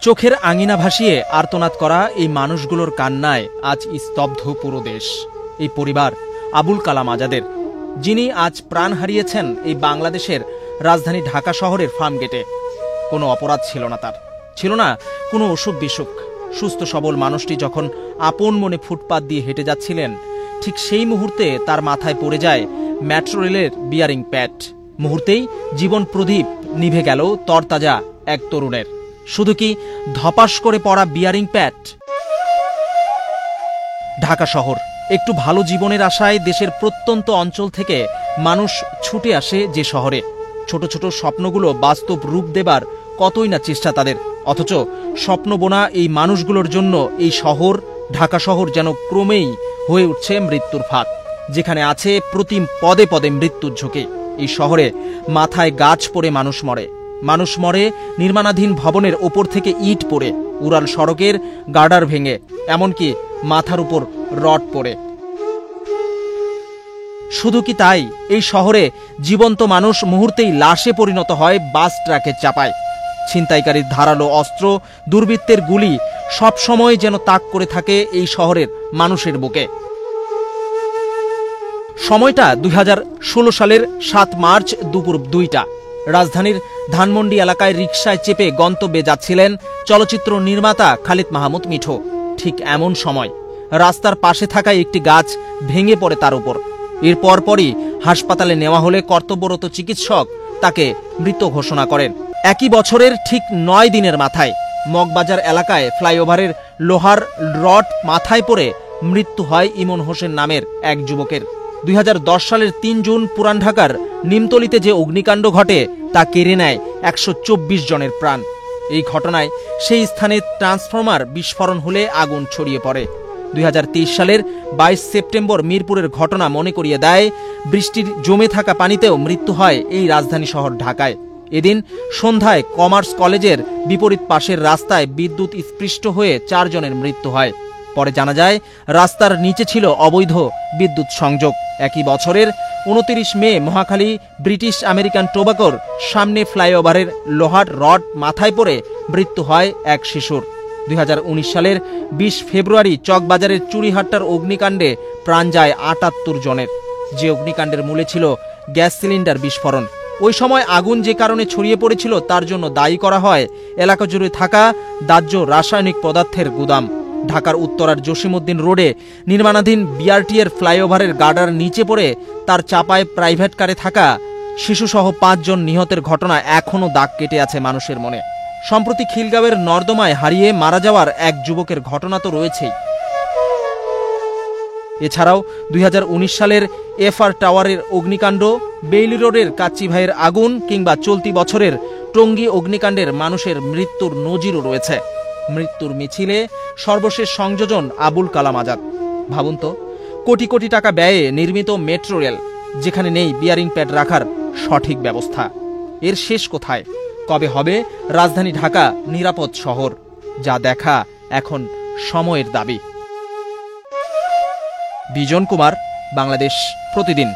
চোখের আঙিনা ভাসিয়ে আর্তনাদ করা এই মানুষগুলোর কান্নায় আজ স্তব্ধ পুরো দেশ। এই পরিবার আবুল কালাম আজাদের, যিনি আজ প্রাণ হারিয়েছেন এই বাংলাদেশের রাজধানী ঢাকা শহরের ফার্মগেটে। কোনো অপরাধ ছিল না তার, ছিল না কোনো অসুখ বিসুখ। সুস্থ সবল মানুষটি যখন আপন মনে ফুটপাত দিয়ে হেঁটে যাচ্ছিলেন, ঠিক সেই মুহূর্তে তার মাথায় পড়ে যায় মেট্রো রেলের বিয়ারিং প্যাড। মুহূর্তেই জীবন প্রদীপ নিভে গেল তরতাজা এক তরুণের। শুধু কি ধপাস করে পড়া বিয়ারিং প্যাড? ঢাকা শহর, একটু ভালো জীবনের আশায় দেশের প্রত্যন্ত অঞ্চল থেকে মানুষ ছুটে আসে যে শহরে। ছোট ছোট স্বপ্নগুলো বাস্তব রূপ দেবার কতই না চেষ্টা তাদের, অথচ স্বপ্ন বোনা এই মানুষগুলোর জন্য এই শহর, ঢাকা শহর যেন ক্রমেই হয়ে উঠছে মৃত্যুর ফাঁদ, যেখানে আছে প্রতি পদে পদে মৃত্যুর ঝুঁকি। এই শহরে মাথায় গাছ পড়ে মানুষ মরে, মানুষ মরে নির্মাণাধীন ভবনের ওপর থেকে ইট পড়ে, উড়াল সড়কের গার্ডার ভেঙে, এমনকি মাথার উপর রড পড়ে। শুধু কি তাই, এই শহরে জীবন্ত মানুষ মুহূর্তেই লাশে পরিণত হয় বাস ট্রাকের চাপায়। ছিনতাইকারীর ধারালো অস্ত্র, দুর্বৃত্তের গুলি সবসময় যেন তাক করে থাকে এই শহরের মানুষের বুকে। সময়টা 2016 সালের 7 মার্চ দুপুর 2টা। রাজধানীর ধানমন্ডি এলাকায় রিকশায় চেপে গন্তব্যে যাচ্ছিলেন চলচ্চিত্র নির্মাতা খালিদ মাহমুদ মিঠু। ঠিক এমন সময় রাস্তার পাশে থাকা একটি গাছ ভেঙে পড়ে তার উপর। এর পরপরই হাসপাতালে নেওয়া হলে কর্তব্যরত চিকিৎসক তাকে মৃত ঘোষণা করেন। একই বছরের ঠিক 9 দিনের মাথায় মগবাজার এলাকায় ফ্লাইওভারের লোহার রড মাথায় পড়ে মৃত্যু হয় ইমন হোসেন নামের এক যুবকের। 2010 সালের 3 জুন পুরান ঢাকার নিমতলিতে যে অগ্নিকাণ্ড ঘটে তা কেড়ে নেয় 124 জনের প্রাণ। এই ঘটনায় সেই স্থানে ট্রান্সফরমার বিস্ফোরণ হলে আগুন ছড়িয়ে পড়ে। 2023 সালের 22 সেপ্টেম্বর মিরপুরের ঘটনা মনে করিয়ে দেয় বৃষ্টির জমে থাকা পানিতেও মৃত্যু হয় এই রাজধানী শহর ঢাকায়। এদিন সন্ধ্যায় কমার্স কলেজের বিপরীত পাশের রাস্তায় বিদ্যুৎ স্পৃষ্ট হয়ে 4 জনের মৃত্যু হয়। পরে জানা যায় রাস্তার নিচে ছিল অবৈধ বিদ্যুৎ সংযোগ। একই বছরের 29 মে মহাখালী ব্রিটিশ আমেরিকান টোবাকোর সামনে ফ্লাইওভারের লোহার রড মাথায় পড়ে মৃত্যু হয় এক শিশুর। 2019 সালের 20 ফেব্রুয়ারি চকবাজারের চুরিহাট্টার অগ্নিকাণ্ডে প্রাণ যায় 78 জনের। যে অগ্নিকাণ্ডের মূলে ছিল গ্যাস সিলিন্ডার বিস্ফোরণ। ওই সময় আগুন যে কারণে ছড়িয়ে পড়েছিল তার জন্য দায়ী করা হয় এলাকা জুড়ে থাকা দাহ্য রাসায়নিক পদার্থের গুদাম। ঢাকার উত্তরার জসিমউদ্দিন রোডে নির্মাণাধীন বিআরটিএর ফ্লাইওভারের গার্ডার নিচে পড়ে তার চাপায় প্রাইভেট কারে থাকা শিশুসহ 5 জন নিহতের ঘটনা এখনও দাগ কেটে আছে মানুষের মনে। সম্প্রতি খিলগাঁওয়ের নর্দমায় হারিয়ে মারা যাওয়ার এক যুবকের ঘটনা তো রয়েছেই। এছাড়াও 2019 সালের এফআর টাওয়ারের অগ্নিকাণ্ড, বেইলি রোডের কাচ্চি ভাইয়ের আগুন কিংবা চলতি বছরের টঙ্গী অগ্নিকাণ্ডের মানুষের মৃত্যুর নজিরও রয়েছে। মৃত্যুর মিছিলে সর্বশেষ সংযোজন আবুল কালাম আজাদ। ভাবুন তো, কোটি কোটি টাকা ব্যয়ে নির্মিত মেট্রো রেল, যেখানে নেই বিয়ারিং প্যাড রাখার সঠিক ব্যবস্থা। এর শেষ কোথায়? কবে হবে রাজধানী ঢাকা নিরাপদ শহর? যা দেখা এখন সময়ের দাবি। বিজন কুমার, বাংলাদেশ প্রতিদিন।